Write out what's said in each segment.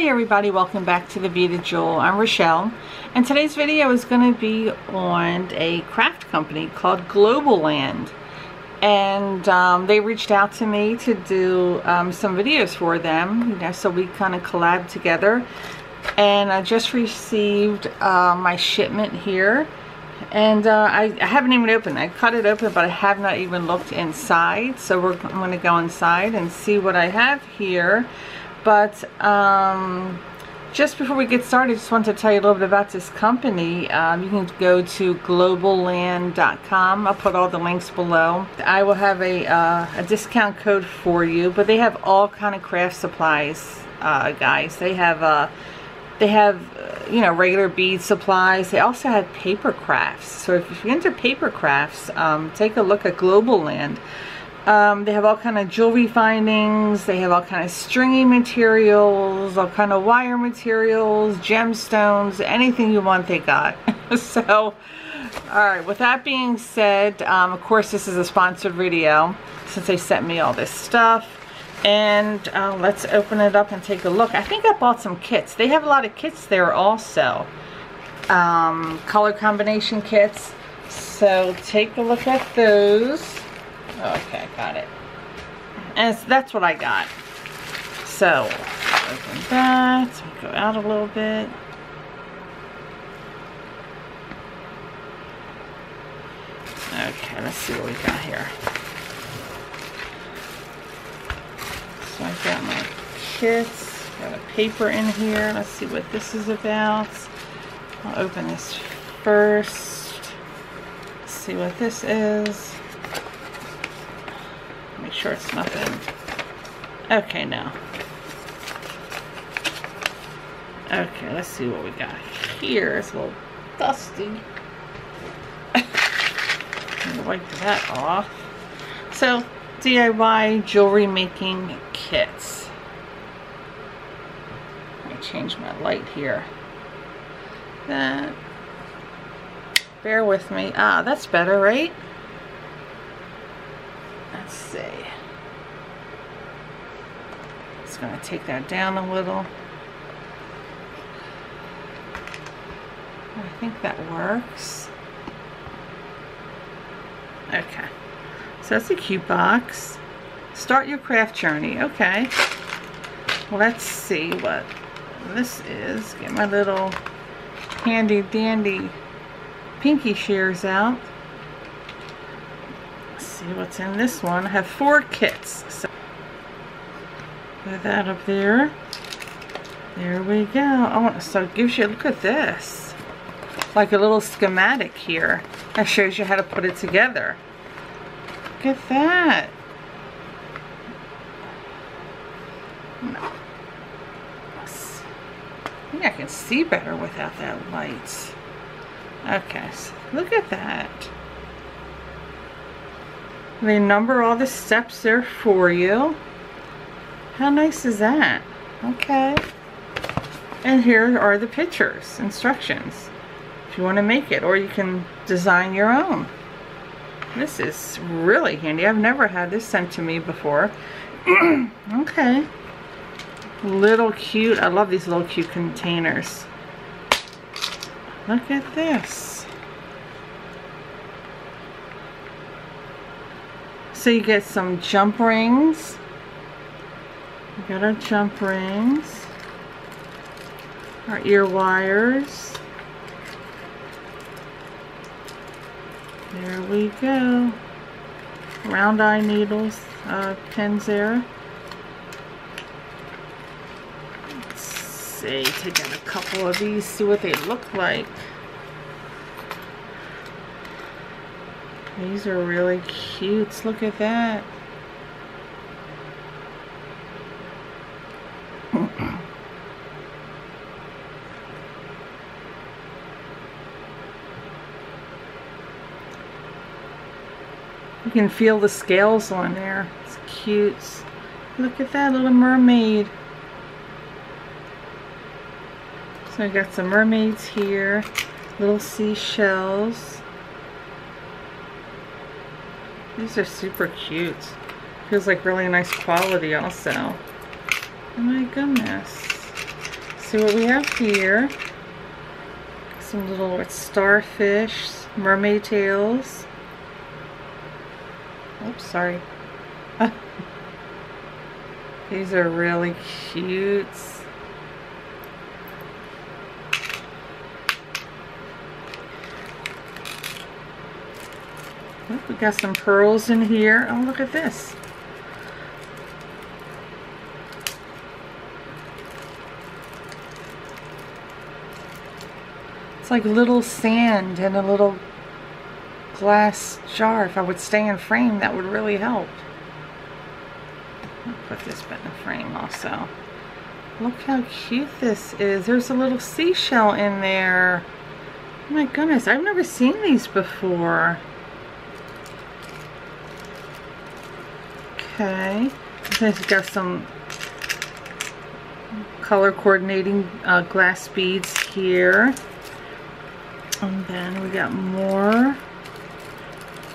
Hi everybody, welcome back to the Vida Jewel. I'm Rochelle, and today's video is going to be on a craft company called Globaland, and they reached out to me to do some videos for them, so we kind of collabed together. And I just received my shipment here, and I haven't even opened it. I cut it open, but I have not even looked inside, so I'm going to go inside and see what I have here. But just before we get started, I just want to tell you a little bit about this company. You can go to globaland.com. I'll put all the links below. I will have a discount code for you, but they have all kind of craft supplies, guys. They have regular bead supplies. They also have paper crafts. So if you're into paper crafts, take a look at Globaland. They have all kind of jewelry findings. They have all kind of stringy materials, all kind of wire materials, gemstones, anything you want they got. So, alright, with that being said, of course this is a sponsored video since they sent me all this stuff. And let's open it up and take a look. I think I bought some kits. They have a lot of kits there also. Color combination kits. So take a look at those. Okay, got it. And that's what I got. So, open that. Go out a little bit. Okay, let's see what we got here. So I've got my kits. Got a paper in here. Let's see what this is about. I'll open this first. Let's see what this is. Make sure it's nothing. Okay, no. Okay, let's see what we got here. It's a little dusty. I'm gonna wipe that off. So, DIY jewelry making kits. Let me change my light here. That. Bear with me. Ah, that's better, right? Let's see. Just gonna take that down a little. I think that works. Okay. So that's a cute box. Start your craft journey. Okay. Let's see what this is. Get my little handy dandy pinky shears out. See what's in this one. I have 4 kits. So put that up there. There we go. Oh, so it gives you, look at this, like a little schematic here. That shows you how to put it together. Look at that. No. I think I can see better without that light. Okay, so look at that. They number all the steps there for you. How nice is that? Okay. And here are the pictures, instructions, if you want to make it, or you can design your own. This is really handy. I've never had this sent to me before. Okay. Little cute. I love these little cute containers. Look at this. So you get some jump rings. We got our jump rings. Our ear wires. There we go. Round eye needles, pins there. Let's see, take out a couple of these, see what they look like. These are really cute. Look at that. You can feel the scales on there. It's cute. Look at that little mermaid. So I got some mermaids here. Little seashells. These are super cute. Feels like really nice quality also. Oh my goodness. see what we have here. Some little starfish, mermaid tails. Oops, sorry. These are really cute. Oh, we got some pearls in here. Oh, look at this. It's like little sand in a little glass jar. If I would stay in frame, that would really help. I'll put this bit in frame also. Look how cute this is. There's a little seashell in there. Oh my goodness, I've never seen these before. Okay, then we've got some color coordinating glass beads here. And then we got more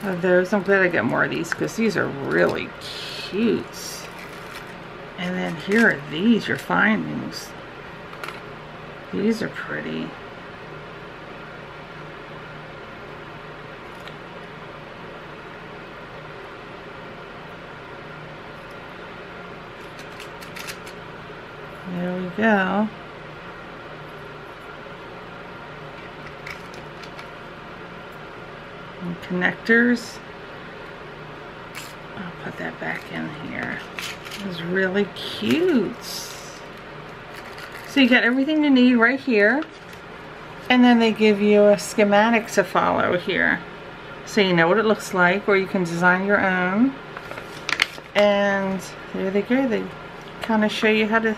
of those. I'm glad I got more of these because these are really cute. And then here are these, your findings. These are pretty. There we go. And connectors. I'll put that back in here. It's really cute. So you got everything you need right here. And then they give you a schematic to follow here. So you know what it looks like, or you can design your own. And there they go. They kind of show you how to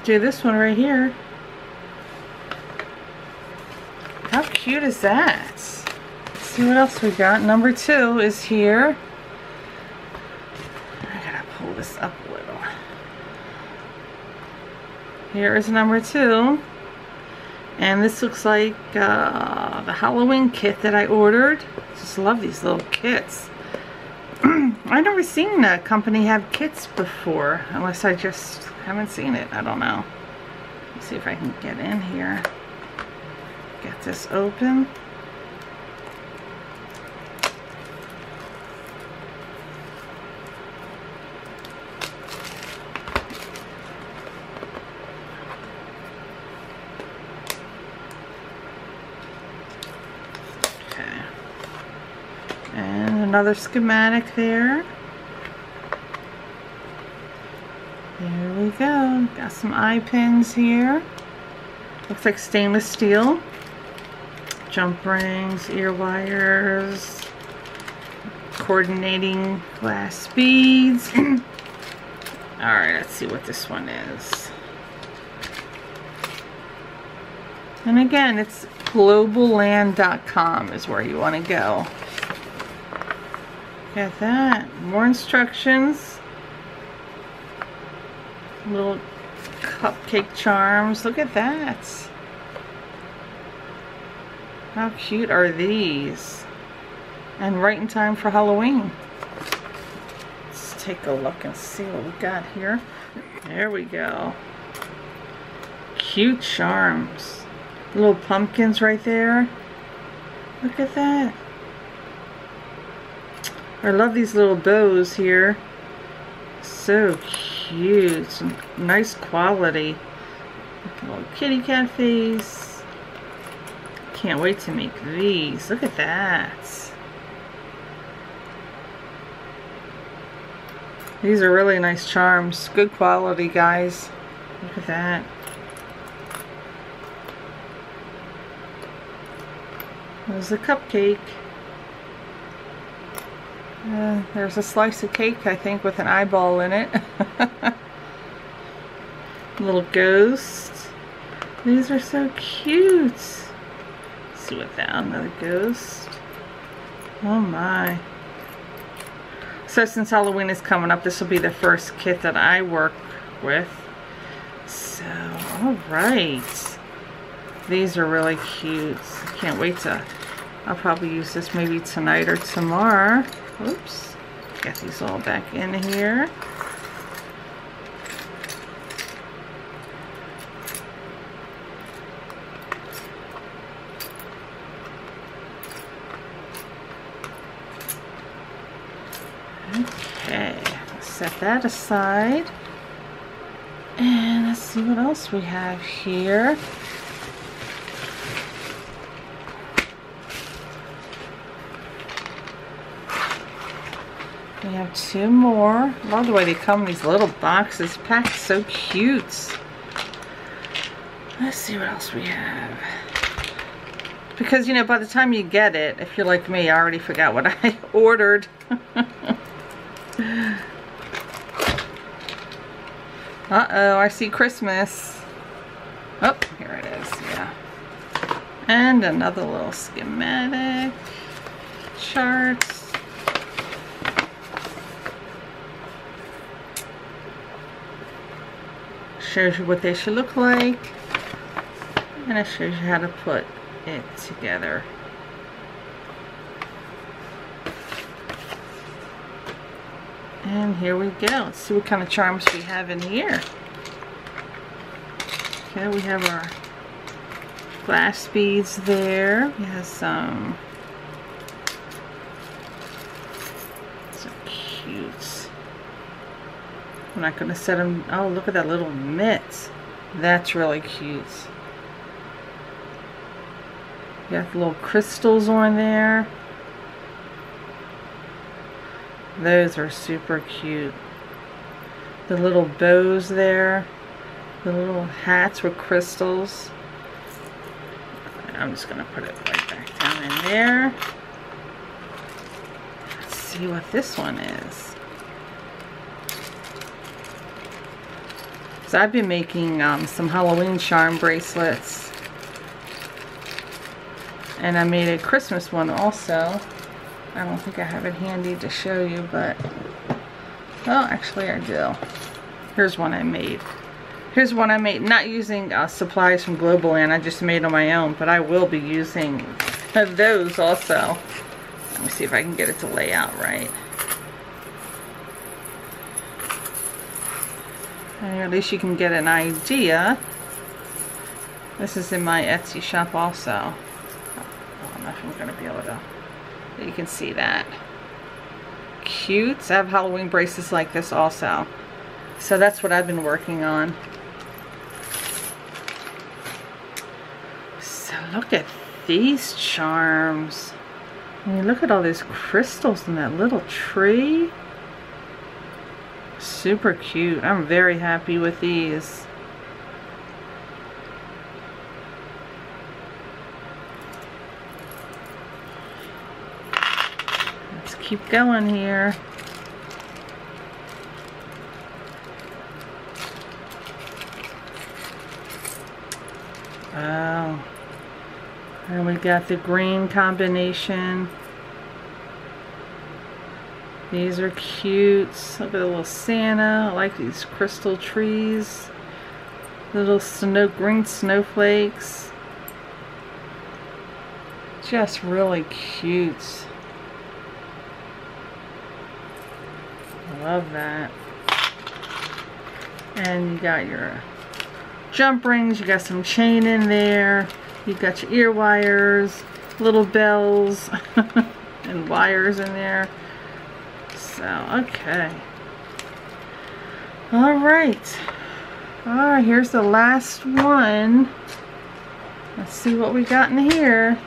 do this one right here. How cute is that? Let's see what else we got. Number 2 is here. I gotta pull this up a little. Here is number 2. And this looks like the Halloween kit that I ordered. Just love these little kits. I've never seen a company have kits before, unless I just haven't seen it. I don't know. Let's see if I can get in here. Get this open. Okay. And another schematic there. There we go. Got some eye pins here. Looks like stainless steel. Jump rings, ear wires, coordinating glass beads. Alright, let's see what this one is. And again, it's globalland.com is where you want to go. Got that. More instructions. Little cupcake charms. Look at that. How cute are these? And right in time for Halloween. Let's take a look and see what we got here. There we go. Cute charms. Little pumpkins right there. Look at that. I love these little bows here. So cute. Some nice quality. A little kitty cat face. Can't wait to make these. Look at that. These are really nice charms. Good quality, guys. Look at that. There's a cupcake. There's a slice of cake, I think, with an eyeball in it. Little ghost. These are so cute. Let's see what that, another ghost. Oh my. So since Halloween is coming up, this will be the first kit that I work with. So, alright. These are really cute. I can't wait to, I'll probably use this maybe tonight or tomorrow. Oops. Get these all back in here. Okay, set that aside. And let's see what else we have here. We have 2 more. Love the way they come in these little boxes, packed so cute. Let's see what else we have. Because, you know, by the time you get it, if you're like me, I already forgot what I ordered. Uh-oh, I see Christmas. Oh, here it is, yeah. And another little schematic. Charts. Shows you what they should look like. And it shows you how to put it together. And here we go. Let's see what kind of charms we have in here. Okay, we have our glass beads there. We have some cute. I'm not going to set them. Oh, look at that little mitt. That's really cute. You got the little crystals on there. Those are super cute. The little bows there. The little hats with crystals. I'm just going to put it right back down in there. Let's see what this one is. So I've been making some Halloween charm bracelets. And I made a Christmas one also. I don't think I have it handy to show you, but... well, actually I do. Here's one I made. Here's one I made, not using supplies from Global Land. I just made on my own, but I will be using those also. Let me see if I can get it to lay out right. And at least you can get an idea. This is in my Etsy shop also. I don't know if I'm going to be able to... you can see that. Cute. I have Halloween bracelets like this also. So that's what I've been working on. So look at these charms. I mean, look at all these crystals in that little tree. Super cute. I'm very happy with these. Let's keep going here. Oh. And we got the green combination. These are cute. Look at the little Santa. I like these crystal trees. Little green snowflakes. Just really cute. I love that. And you got your jump rings. You got some chain in there. You got your ear wires, little bells, and wires in there. So, okay. Alright. Alright, here's the last one. Let's see what we got in here.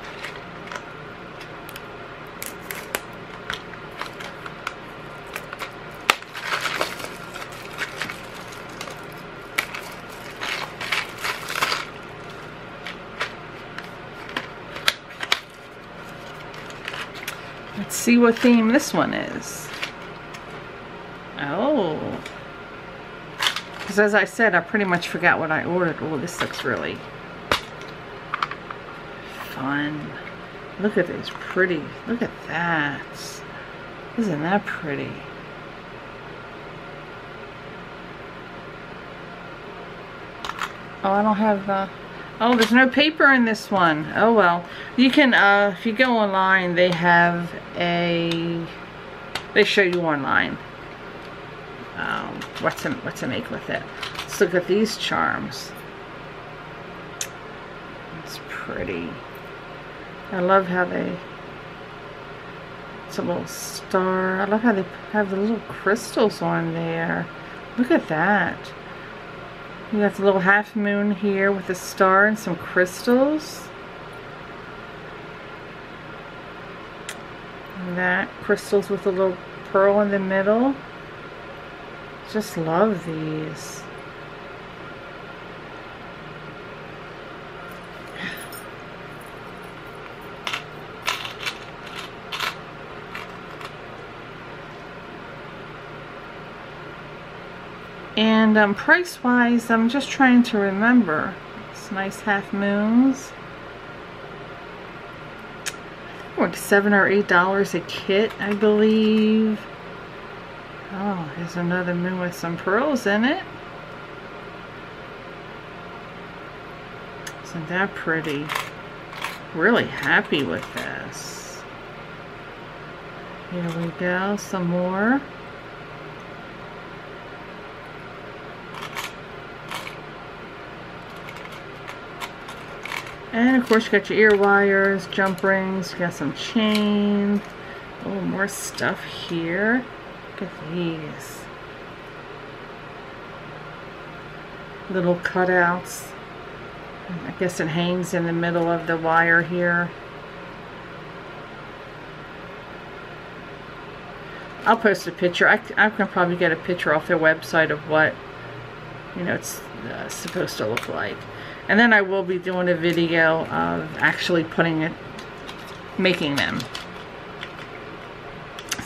Let's see what theme this one is. Oh. Because as I said, I pretty much forgot what I ordered. Oh, this looks really fun. Look at these pretty. Look at that. Isn't that pretty? Oh, I don't have the... oh, there's no paper in this one. Oh well. You can, if you go online, they have a... they show you online what to make with it. Let's look at these charms. It's pretty. I love how they It's a little star. I love how they have the little crystals on there. Look at that. You got the little half moon here with a star and some crystals. And that crystals with a little pearl in the middle. Just love these. And price-wise, I'm just trying to remember. It's nice half moons. What, $7 or $8 a kit, I believe. Oh, here's another moon with some pearls in it. Isn't that pretty? Really happy with this. Here we go, some more. And of course you got your ear wires, jump rings, you got some chain. Oh, more stuff here. Look at these. Little cutouts. I guess it hangs in the middle of the wire here. I'll post a picture. I can probably get a picture off their website of what, you know, it's supposed to look like. And then I will be doing a video of actually making them.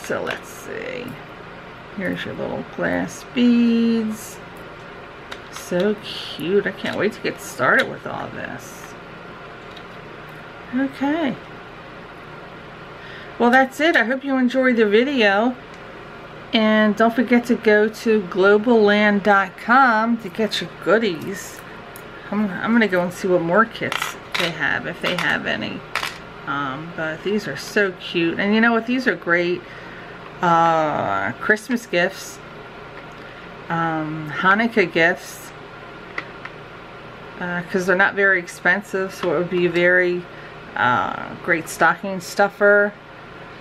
So let's see. Here's your little glass beads. So cute. I can't wait to get started with all this. Okay. Well, that's it. I hope you enjoyed the video. And don't forget to go to globalland.com to get your goodies. I'm going to go and see what more kits they have, if they have any. But these are so cute. And you know what? These are great Christmas gifts, Hanukkah gifts, because they're not very expensive, so it would be a very great stocking stuffer.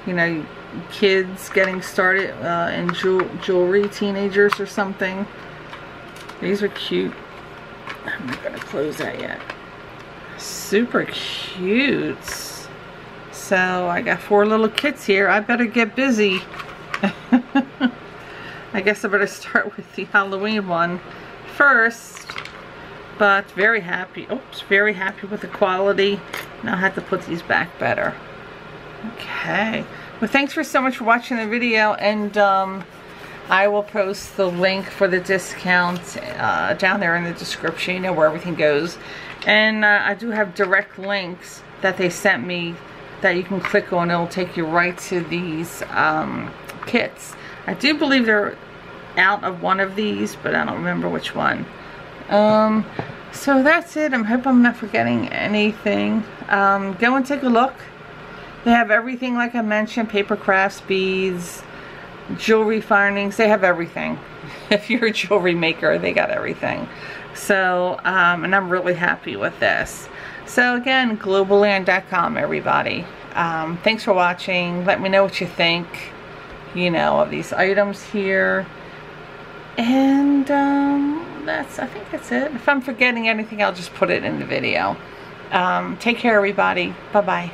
You know, kids getting started in jewelry, teenagers or something. These are cute. I'm not going to close that yet. Super cute. So I got 4 little kits here. I better get busy. I guess I better start with the Halloween one first. But very happy. Oops, very happy with the quality. Now I have to put these back better. Okay. Well, thanks so much for watching the video, and I will post the link for the discount down there in the description, you know, where everything goes. And I do have direct links that they sent me that you can click on. It'll take you right to these kits. I do believe they're out of one of these, but I don't remember which one. So that's it. I hope I'm not forgetting anything. Go and take a look. They have everything, like I mentioned, paper crafts, beads, jewelry findings. They have everything. If you're a jewelry maker, they got everything. So, and I'm really happy with this. So again, globalland.com, everybody. Thanks for watching. Let me know what you think, you know, of these items here. And I think that's it. If I'm forgetting anything, I'll just put it in the video. Take care, everybody. Bye-bye.